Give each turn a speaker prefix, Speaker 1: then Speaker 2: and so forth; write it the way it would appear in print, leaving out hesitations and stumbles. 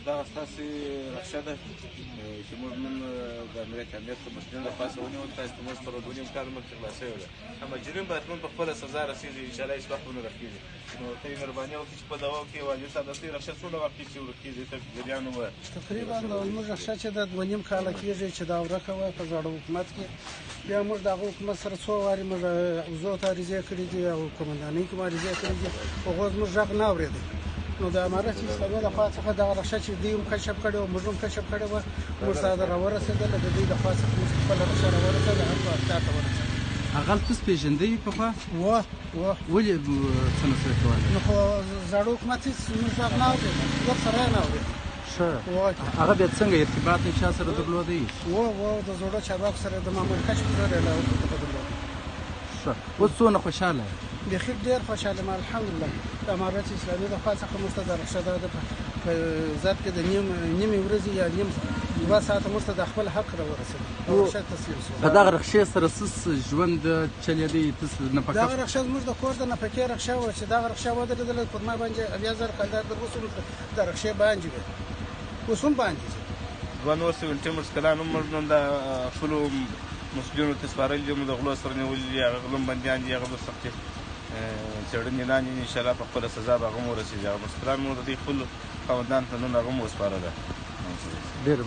Speaker 1: دغه ستاسې رخصه ده چې موږ نن د امریت امنیت د مسؤلینو لخوا څه ونیول تاسو ته موږ پر 2.5 کال مخکې خلاص شوې ده مجرم باید نن په خپله سزا رسېږي انشاءالله هېڅ وخت به نه ورکېږي نو ته یې مهرباني وکړې چې په دوا کې والي صاحب د دې رخصه څومره وخت کېږي چې ورکېږي ته جریان ووایه
Speaker 2: تقریبا زموږ رخصه چې د 2.5 کاله کېږي چې دا ورکه وه په زاړه حکومت کې بیا موږ د هغه حکومت سره څو وارې موږ وزو ته عریضې کړي دي او قومندانۍ کې مو عریضې کړي دي هغو زموږ غږ نه اورېدی نو د امارت اسلامي له خوا څخه دغه رخصه چې دوی هم کشف کړې وه موږ هم کشف کړې وه موږ ته راورسېدله د دوی له خوا څخه موږ خپله رخصه راورسېده هر په اختیار ته ورسېده
Speaker 3: هغه تاسو پېژندئ پخوا
Speaker 2: وه
Speaker 3: ولې څه نه سوی کولی
Speaker 2: نو خو زاړه حکومت هېڅ زموږ غږ نه اورېد زه سره یې نه اورېد
Speaker 3: ښه هغه بیا څنګه ارتباط د چا سره درلودی
Speaker 2: د زوړه چارواکو سره د مامور کشف سره درلود
Speaker 3: ښه اوس څونه خوشحاله
Speaker 2: بیخي ډېر خوشحاله یم الحمدلله د امارت اسلامي له خوا څخه موږ ته د رخصه ده په ظرف کې د نیمې ورځې یا نیم 2 ساعته موږ ته د خپل حق راورسېد رخصه تسلیم شو
Speaker 3: په دغه رخصې سره څه ژوند چلېدی تاسو نفقه
Speaker 2: دغه رخصه زموږ د کور د نفقې رخصه وه چې دغه رخصه ودرېدله پر ما باندې 8,000 کلدار د اوس هم د رخصې باندې وې اوس هم باندې دي
Speaker 1: دوه نور 17 مرسکلان هم موږ نن د خپلو مسؤلینو ته سپارلي دي موږ د غلو سره نیولي دي هغه غلم بندیان دي هغه د سختې څېړنې لاندې انشاءالله په خپله سزا به هغه هم ورسېږي هغه مسؤلان مو د دوی خپلو خاوندانو ته نن هغه هم وسپارله
Speaker 3: ډېر